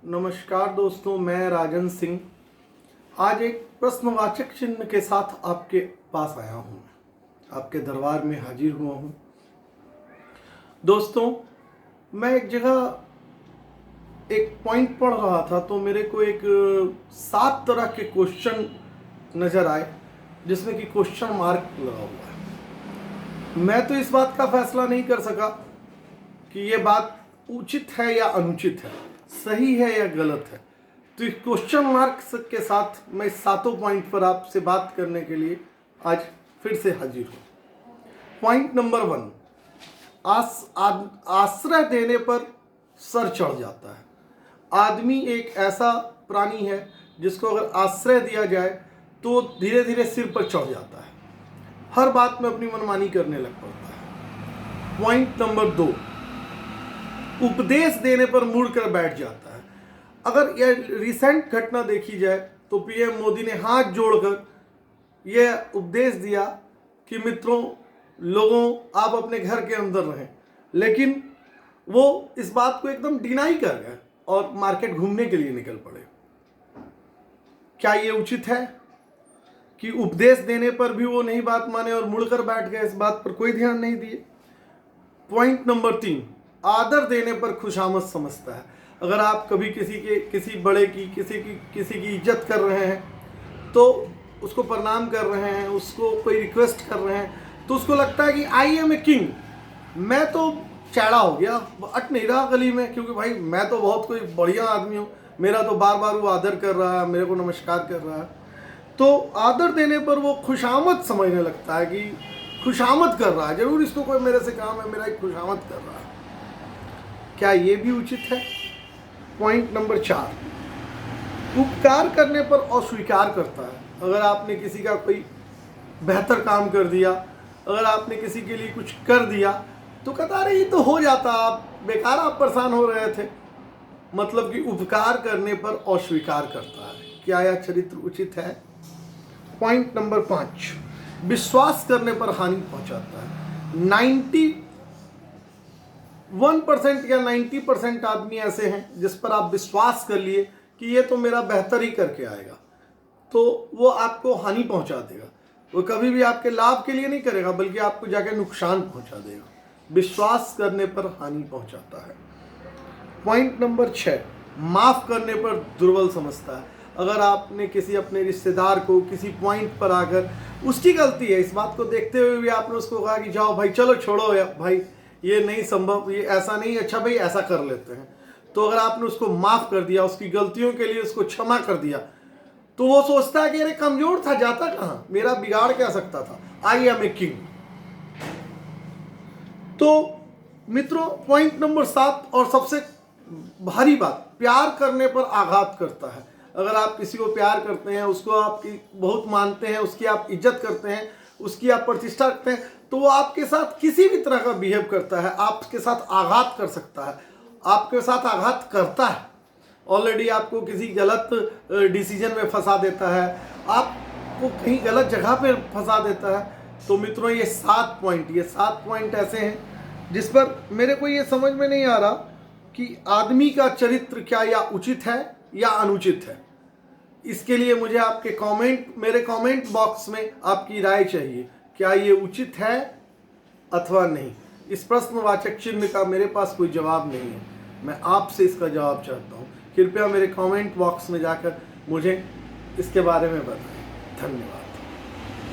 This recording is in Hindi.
नमस्कार दोस्तों, मैं राजन सिंह आज एक प्रश्नवाचक चिन्ह के साथ आपके पास आया हूँ। आपके दरबार में हाजिर हुआ हूँ। दोस्तों, मैं एक जगह एक पॉइंट पढ़ रहा था तो मेरे को एक 7 तरह के क्वेश्चन नज़र आए जिसमें कि क्वेश्चन मार्क लगा हुआ है। मैं तो इस बात का फैसला नहीं कर सका कि ये बात उचित है या अनुचित है, सही है या गलत है। तो इस क्वेश्चन मार्क के साथ मैं 7 पॉइंट पर आपसे बात करने के लिए आज फिर से हाजिर हूँ। पॉइंट नंबर 1, आश्रय देने पर सर चढ़ जाता है। आदमी एक ऐसा प्राणी है जिसको अगर आश्रय दिया जाए तो धीरे धीरे सिर पर चढ़ जाता है, हर बात में अपनी मनमानी करने लग पड़ता है। पॉइंट नंबर 2, उपदेश देने पर मुड़कर बैठ जाता है। अगर यह रिसेंट घटना देखी जाए तो पीएम मोदी ने हाथ जोड़कर यह उपदेश दिया कि मित्रों, लोगों, आप अपने घर के अंदर रहें, लेकिन वो इस बात को एकदम डिनाई कर गए और मार्केट घूमने के लिए निकल पड़े। क्या ये उचित है कि उपदेश देने पर भी वो नहीं बात माने और मुड़कर बैठ गए, इस बात पर कोई ध्यान नहीं दिए। पॉइंट नंबर 3, आदर देने पर खुशामद समझता है। अगर आप कभी किसी बड़े की किसी की इज्जत कर रहे हैं, तो उसको प्रणाम कर रहे हैं, उसको कोई रिक्वेस्ट कर रहे हैं, तो उसको लगता है कि आई एम ए किंग, मैं तो चैड़ा हो गया, अट नहीं रहा गली में, क्योंकि भाई मैं तो बहुत कोई बढ़िया आदमी हूँ, मेरा तो बार बार वो आदर कर रहा है, मेरे को नमस्कार कर रहा है। तो आदर देने पर वो खुशामद समझने लगता है कि खुशामद कर रहा है, जरूर इसको कोई मेरे से काम है, मेरा एक खुशामद कर रहा है। क्या ये भी उचित है? पॉइंट नंबर 4, उपकार करने पर अस्वीकार करता है। अगर आपने किसी का कोई बेहतर काम कर दिया, अगर आपने किसी के लिए कुछ कर दिया, तो कहता रही तो हो जाता, आप बेकार आप परेशान हो रहे थे। मतलब कि उपकार करने पर अस्वीकार करता है। क्या यह चरित्र उचित है? पॉइंट नंबर 5, विश्वास करने पर हानि पहुंचाता है। 91% या 90% आदमी ऐसे हैं जिस पर आप विश्वास कर लिए कि ये तो मेरा बेहतर ही करके आएगा, तो वो आपको हानि पहुंचा देगा। वो कभी भी आपके लाभ के लिए नहीं करेगा, बल्कि आपको जाके नुकसान पहुंचा देगा। विश्वास करने पर हानि पहुंचाता है। पॉइंट नंबर 6, माफ करने पर दुर्बल समझता है। अगर आपने किसी अपने रिश्तेदार को किसी पॉइंट पर आकर, उसकी गलती है, इस बात को देखते हुए भी आपने उसको कहा कि जाओ भाई, चलो छोड़ो यार भाई, ये नहीं संभव, ये ऐसा नहीं, अच्छा भाई ऐसा कर लेते हैं, तो अगर आपने उसको माफ कर दिया, उसकी गलतियों के लिए उसको क्षमा कर दिया, तो वो सोचता है कि अरे कमजोर था, जाता कहाँ, मेरा बिगाड़ क्या सकता था, आई एम ए किंग। तो मित्रों, पॉइंट नंबर 7 और सबसे भारी बात, प्यार करने पर आघात करता है। अगर आप किसी को प्यार करते हैं, उसको आप बहुत मानते हैं, उसकी आप इज्जत करते हैं, उसकी आप प्रतिष्ठा रखते हैं, तो वो आपके साथ किसी भी तरह का बिहेव करता है, आपके साथ आघात कर सकता है, आपके साथ आघात करता है। ऑलरेडी आपको किसी गलत डिसीजन में फंसा देता है, आपको कहीं गलत जगह पे फंसा देता है। तो मित्रों, ये 7 पॉइंट ऐसे हैं जिस पर मेरे को ये समझ में नहीं आ रहा कि आदमी का चरित्र क्या या उचित है या अनुचित है। इसके लिए मुझे आपके मेरे कमेंट बॉक्स में आपकी राय चाहिए। क्या ये उचित है अथवा नहीं? इस प्रश्नवाचक चिन्ह का मेरे पास कोई जवाब नहीं है, मैं आपसे इसका जवाब चाहता हूँ। कृपया मेरे कमेंट बॉक्स में जाकर मुझे इसके बारे में बताएं। धन्यवाद।